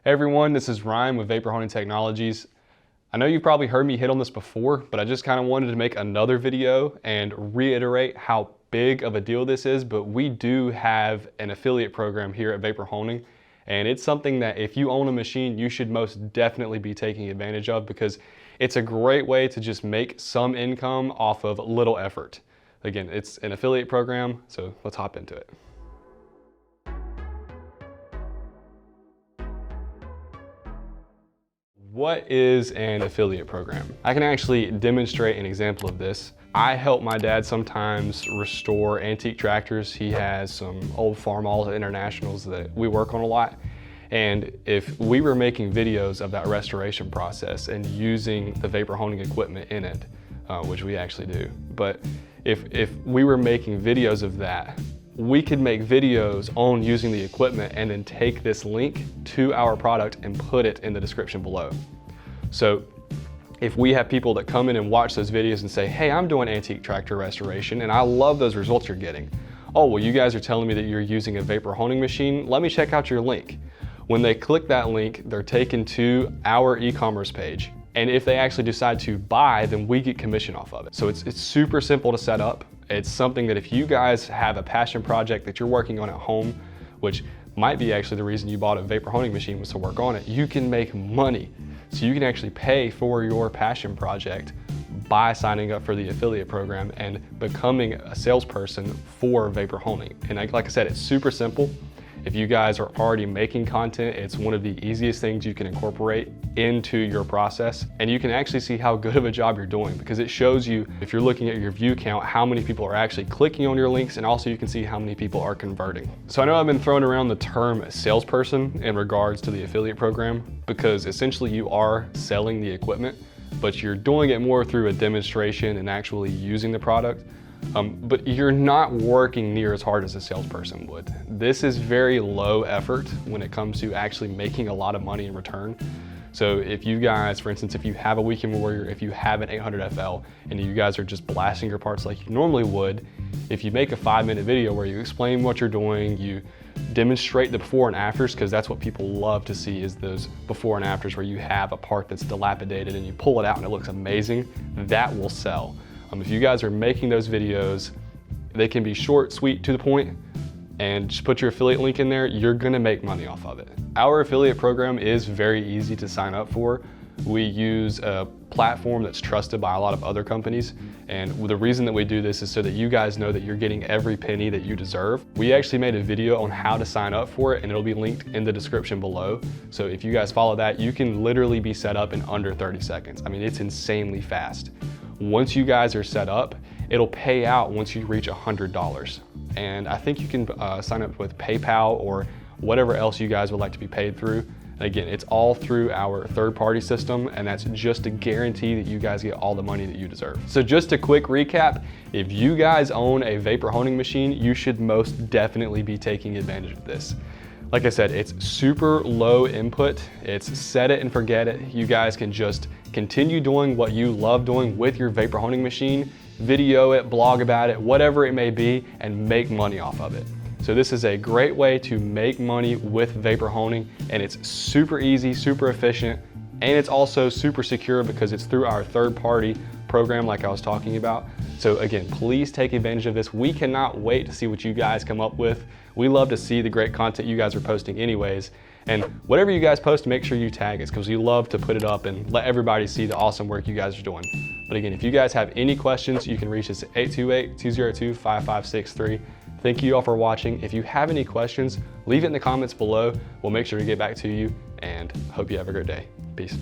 Hey everyone, this is Ryan with Vapor Honing Technologies. I know you've probably heard me hit on this before, but I just kind of wanted to make another video and reiterate how big of a deal this is, but we do have an affiliate program here at Vapor Honing, and it's something that if you own a machine, you should most definitely be taking advantage of because it's a great way to just make some income off of little effort. Again, it's an affiliate program, so let's hop into it. What is an affiliate program? I can actually demonstrate an example of this. I help my dad sometimes restore antique tractors. He has some old Farmall Internationals that we work on a lot. And if we were making videos of that restoration process and using the vapor honing equipment in it, which we actually do, but if we were making videos of that, we could make videos on using the equipment and then take this link to our product and put it in the description below. So if we have people that come in and watch those videos and say, hey, I'm doing antique tractor restoration and I love those results you're getting. Oh, well, you guys are telling me that you're using a vapor honing machine. Let me check out your link. When they click that link, they're taken to our e-commerce page. And if they actually decide to buy, then we get commission off of it. So it's super simple to set up. It's something that if you guys have a passion project that you're working on at home, which might be actually the reason you bought a vapor honing machine was to work on it, you can make money. So you can actually pay for your passion project by signing up for the affiliate program and becoming a salesperson for vapor honing. And like I said, it's super simple. If you guys are already making content, it's one of the easiest things you can incorporate into your process. And you can actually see how good of a job you're doing because it shows you, if you're looking at your view count, how many people are actually clicking on your links, and also you can see how many people are converting. So I know I've been throwing around the term salesperson in regards to the affiliate program because essentially you are selling the equipment, but you're doing it more through a demonstration and actually using the product. But you're not working near as hard as a salesperson would. This is very low effort when it comes to actually making a lot of money in return. So if you guys, for instance, if you have a Weekend Warrior, if you have an 800 FL, and you guys are just blasting your parts like you normally would, if you make a 5-minute video where you explain what you're doing, you demonstrate the before and afters, because that's what people love to see is those before and afters where you have a part that's dilapidated and you pull it out and it looks amazing, that will sell. If you guys are making those videos, they can be short, sweet, to the point, and just put your affiliate link in there, you're gonna make money off of it. Our affiliate program is very easy to sign up for. We use a platform that's trusted by a lot of other companies, and the reason that we do this is so that you guys know that you're getting every penny that you deserve. We actually made a video on how to sign up for it, and it'll be linked in the description below. So if you guys follow that, you can literally be set up in under 30 seconds. I mean, it's insanely fast. Once you guys are set up, it'll pay out once you reach $100. And I think you can sign up with PayPal or whatever else you guys would like to be paid through. And again, it's all through our third-party system, and that's just to guarantee that you guys get all the money that you deserve. So just a quick recap, if you guys own a vapor honing machine, you should most definitely be taking advantage of this. Like I said, it's super low input. It's set it and forget it. You guys can just continue doing what you love doing with your vapor honing machine, video it, blog about it, whatever it may be, and make money off of it. So this is a great way to make money with vapor honing, and it's super easy, super efficient, and it's also super secure because it's through our third-party program like I was talking about. So again, please take advantage of this. We cannot wait to see what you guys come up with. We love to see the great content you guys are posting anyways. And whatever you guys post, make sure you tag us because we love to put it up and let everybody see the awesome work you guys are doing. But again, if you guys have any questions, you can reach us at 828-202-5563. Thank you all for watching. If you have any questions, leave it in the comments below. We'll make sure to get back to you and hope you have a great day. Peace.